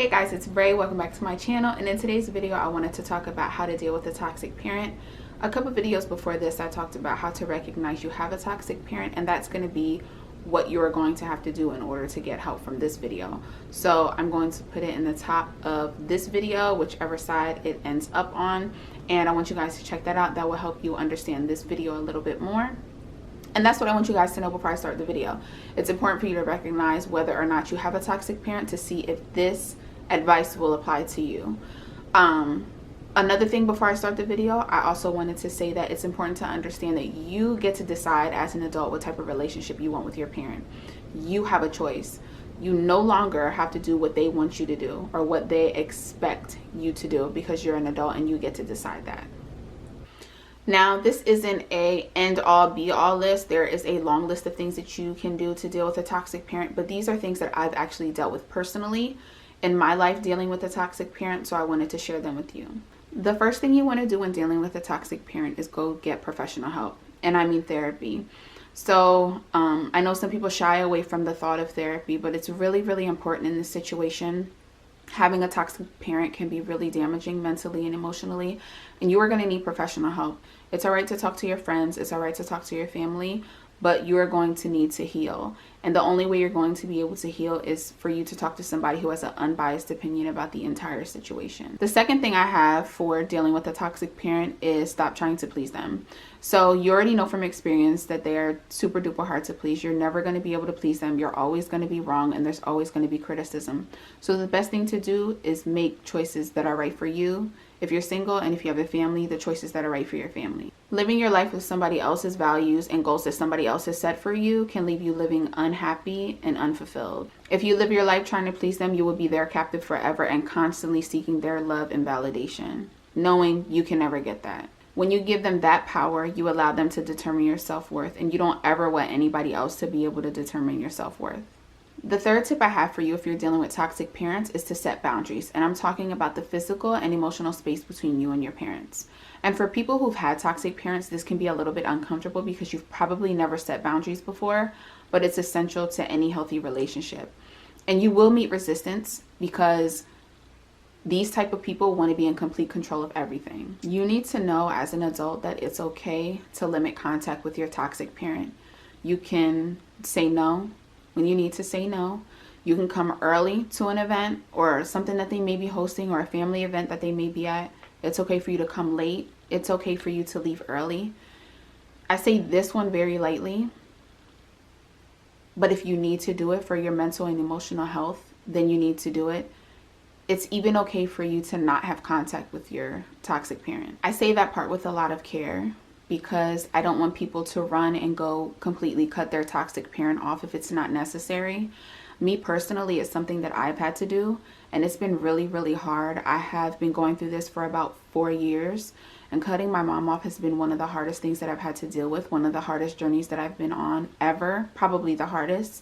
Hey guys, it's Rae. Welcome back to my channel, and in today's video I wanted to talk about how to deal with a toxic parent. A couple videos before this I talked about how to recognize you have a toxic parent, and that's going to be what you're going to have to do in order to get help from this video. So I'm going to put it in the top of this video, whichever side it ends up on, and I want you guys to check that out. That will help you understand this video a little bit more. And that's what I want you guys to know before I start the video. It's important for you to recognize whether or not you have a toxic parent to see if this advice will apply to you. Another thing before I start the video, I also wanted to say that it's important to understand that you get to decide as an adult what type of relationship you want with your parent. You have a choice. You no longer have to do what they want you to do or what they expect you to do, because you're an adult and you get to decide that. Now, this isn't a end-all be-all list. There is a long list of things that you can do to deal with a toxic parent, but these are things that I've actually dealt with personally in my life dealing with a toxic parent, so I wanted to share them with you. The first thing you want to do when dealing with a toxic parent is go get professional help, and I mean therapy. So I know some people shy away from the thought of therapy, but it's really, really important in this situation. Having a toxic parent can be really damaging mentally and emotionally, and you are going to need professional help. It's all right to talk to your friends, it's all right to talk to your family, but you are going to need to heal. And the only way you're going to be able to heal is for you to talk to somebody who has an unbiased opinion about the entire situation. The second thing I have for dealing with a toxic parent is stop trying to please them. So you already know from experience that they are super duper hard to please. You're never going to be able to please them. You're always going to be wrong, and there's always going to be criticism. So the best thing to do is make choices that are right for you. If you're single and if you have a family, the choices that are right for your family. Living your life with somebody else's values and goals that somebody else has set for you can leave you living unhappy and unfulfilled. If you live your life trying to please them, you will be their captive forever and constantly seeking their love and validation, knowing you can never get that. When you give them that power, you allow them to determine your self-worth, and you don't ever want anybody else to be able to determine your self-worth. The third tip I have for you if you're dealing with toxic parents is to set boundaries. And I'm talking about the physical and emotional space between you and your parents. And for people who've had toxic parents, this can be a little bit uncomfortable because you've probably never set boundaries before, but it's essential to any healthy relationship. And you will meet resistance because these type of people want to be in complete control of everything. You need to know as an adult that it's okay to limit contact with your toxic parent. You can say no when you need to say no. You can come early to an event or something that they may be hosting or a family event that they may be at. It's okay for you to come late. It's okay for you to leave early. I say this one very lightly, but if you need to do it for your mental and emotional health, then you need to do it. It's even okay for you to not have contact with your toxic parent. I say that part with a lot of care, because I don't want people to run and go completely cut their toxic parent off if it's not necessary. Me personally, it's something that I've had to do, and it's been really, really hard. I have been going through this for about 4 years, and cutting my mom off has been one of the hardest things that I've had to deal with, one of the hardest journeys that I've been on ever, probably the hardest.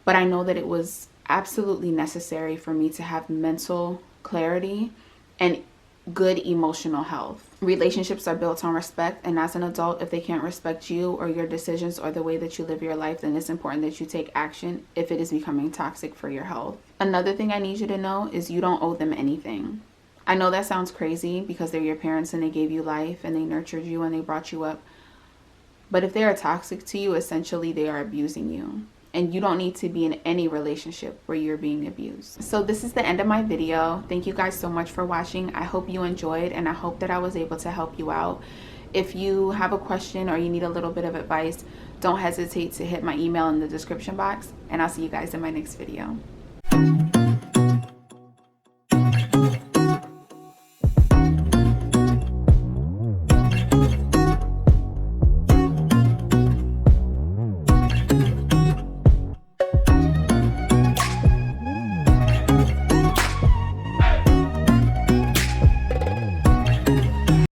But I know that it was absolutely necessary for me to have mental clarity and good emotional health. Relationships are built on respect, and as an adult, if they can't respect you or your decisions or the way that you live your life, then it's important that you take action if it is becoming toxic for your health. Another thing I need you to know is you don't owe them anything. I know that sounds crazy because they're your parents and they gave you life and they nurtured you and they brought you up. But if they are toxic to you, essentially they are abusing you. And you don't need to be in any relationship where you're being abused. So this is the end of my video. Thank you guys so much for watching. I hope you enjoyed, and I hope that I was able to help you out. If you have a question or you need a little bit of advice, don't hesitate to hit my email in the description box, and I'll see you guys in my next video.